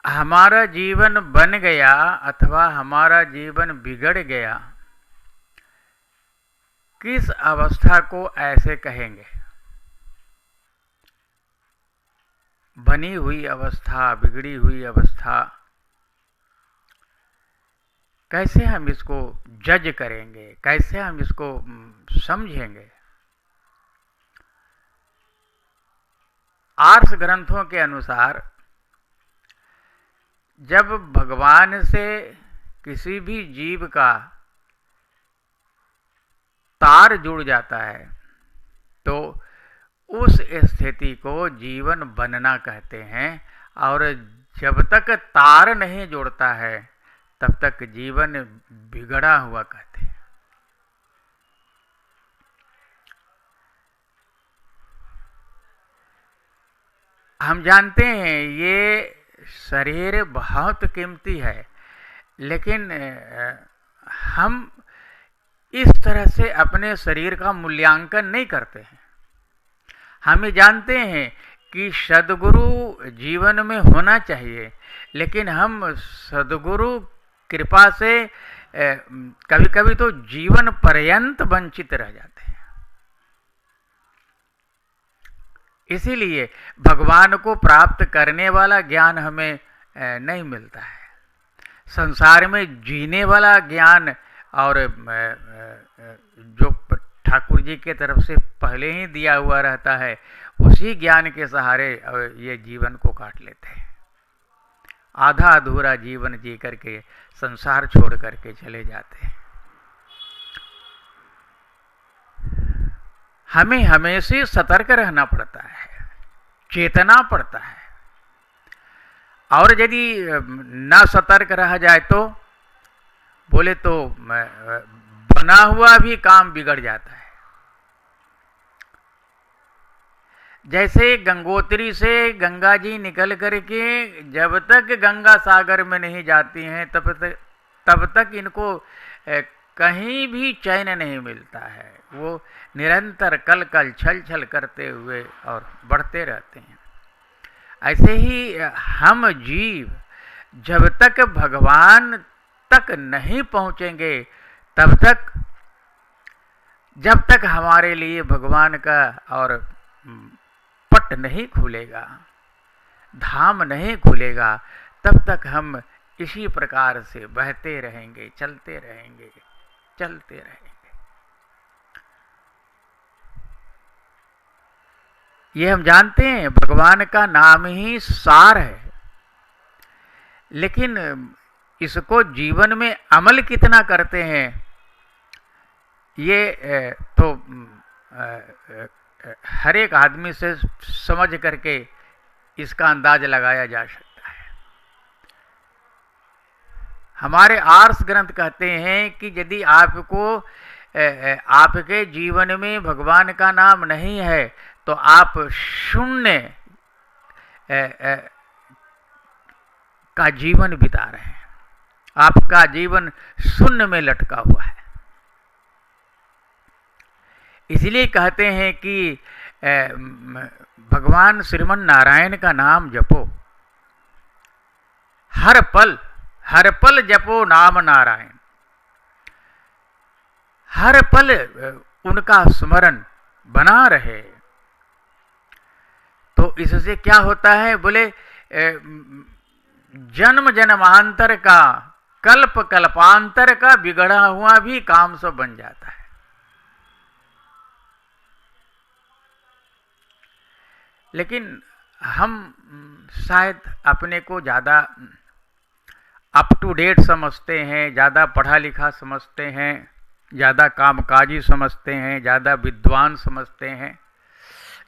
हमारा जीवन बन गया अथवा हमारा जीवन बिगड़ गया, किस अवस्था को ऐसे कहेंगे? बनी हुई अवस्था, बिगड़ी हुई अवस्था, कैसे हम इसको जज करेंगे, कैसे हम इसको समझेंगे? आर्ष ग्रंथों के अनुसार जब भगवान से किसी भी जीव का तार जुड़ जाता है तो उस स्थिति को जीवन बनना कहते हैं, और जब तक तार नहीं जुड़ता है तब तक जीवन बिगड़ा हुआ कहते हैं। हम जानते हैं ये शरीर बहुत कीमती है, लेकिन हम इस तरह से अपने शरीर का मूल्यांकन नहीं करते हैं। हम ये जानते हैं कि सद्गुरु जीवन में होना चाहिए, लेकिन हम सद्गुरु कृपा से कभी कभी तो जीवन पर्यंत वंचित रह जाते हैं। इसीलिए भगवान को प्राप्त करने वाला ज्ञान हमें नहीं मिलता है। संसार में जीने वाला ज्ञान और जो ठाकुर जी के तरफ से पहले ही दिया हुआ रहता है, उसी ज्ञान के सहारे ये जीवन को काट लेते हैं। आधा अधूरा जीवन जी करके संसार छोड़ करके चले जाते हैं। हमें हमेशा सतर्क रहना पड़ता है, चेतना पड़ता है, और यदि ना सतर्क रह जाए तो बोले तो बना हुआ भी काम बिगड़ जाता है। जैसे गंगोत्री से गंगा जी निकल करके जब तक गंगा सागर में नहीं जाती हैं तब तक इनको कहीं भी चैन नहीं मिलता है। वो निरंतर कल कल छल छल करते हुए और बढ़ते रहते हैं। ऐसे ही हम जीव जब तक भगवान तक नहीं पहुंचेंगे तब तक, जब तक हमारे लिए भगवान का और पट नहीं खुलेगा, धाम नहीं खुलेगा, तब तक हम इसी प्रकार से बहते रहेंगे, चलते रहेंगे, चलते रहेंगे। ये हम जानते हैं भगवान का नाम ही सार है, लेकिन इसको जीवन में अमल कितना करते हैं ये तो हर एक आदमी से समझ करके इसका अंदाज लगाया जा सकता है। हमारे आर्ष ग्रंथ कहते हैं कि यदि आपको आपके जीवन में भगवान का नाम नहीं है तो आप शून्य का जीवन बिता रहे हैं, आपका जीवन शून्य में लटका हुआ है। इसलिए कहते हैं कि भगवान श्रीमन नारायण का नाम जपो, हर पल जपो नाम नारायण, हर पल उनका स्मरण बना रहे। तो इससे क्या होता है, बोले जन्म जन्मांतर का, कल्प कल्पांतर का बिगड़ा हुआ भी काम सब बन जाता है। लेकिन हम शायद अपने को ज़्यादा अप टू डेट समझते हैं, ज़्यादा पढ़ा लिखा समझते हैं, ज़्यादा कामकाजी समझते हैं, ज़्यादा विद्वान समझते हैं,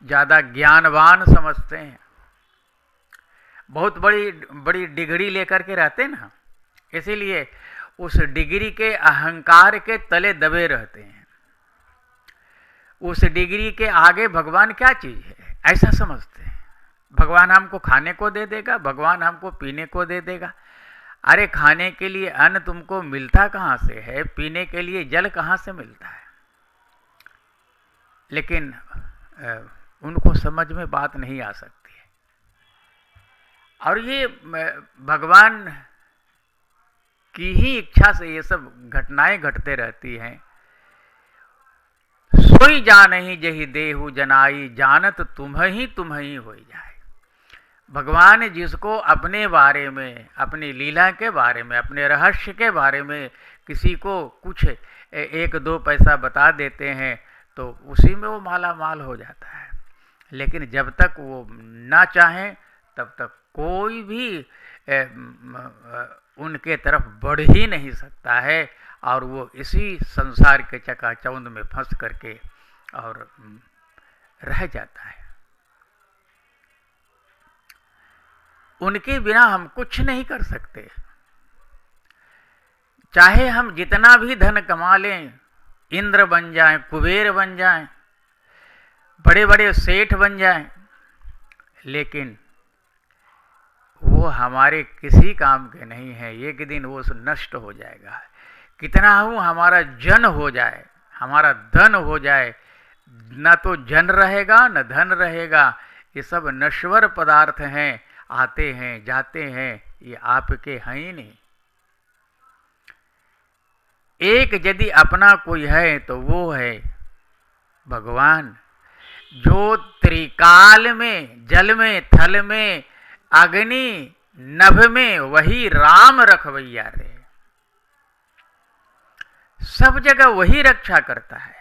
ज़्यादा ज्ञानवान समझते हैं। बहुत बड़ी बड़ी डिग्री लेकर के रहते हैं ना, इसीलिए उस डिग्री के अहंकार के तले दबे रहते हैं। उस डिग्री के आगे भगवान क्या चीज़ है ऐसा समझते हैं। भगवान हमको खाने को दे देगा, भगवान हमको पीने को दे देगा। अरे खाने के लिए अन्न तुमको मिलता कहाँ से है, पीने के लिए जल कहाँ से मिलता है? लेकिन उनको समझ में बात नहीं आ सकती है। और ये भगवान की ही इच्छा से ये सब घटनाएं घटते रहती हैं। सोई जानहि जहि देहु जनाई, जानत तुम ही हो जाए। भगवान जिसको अपने बारे में, अपनी लीला के बारे में, अपने रहस्य के बारे में किसी को कुछ 1-2 पैसा बता देते हैं तो उसी में वो माला माल हो जाता है। लेकिन जब तक वो ना चाहें तब तक कोई भी उनके तरफ बढ़ ही नहीं सकता है, और वो इसी संसार के चकाचौंध में फंस करके और रह जाता है। उनके बिना हम कुछ नहीं कर सकते। चाहे हम जितना भी धन कमा लें, इंद्र बन जाएं, कुबेर बन जाएं, बड़े बड़े सेठ बन जाएं, लेकिन वो हमारे किसी काम के नहीं है। एक दिन वो नष्ट हो जाएगा। कितना हूँ हमारा जन हो जाए, हमारा धन हो जाए, न तो जन रहेगा न धन रहेगा। ये सब नश्वर पदार्थ हैं, आते हैं जाते हैं, ये आपके हैं ही नहीं। एक यदि अपना कोई है तो वो है भगवान, जो त्रिकाल में, जल में, थल में, अग्नि नभ में वही राम रखवैया रे। सब जगह वही रक्षा करता है।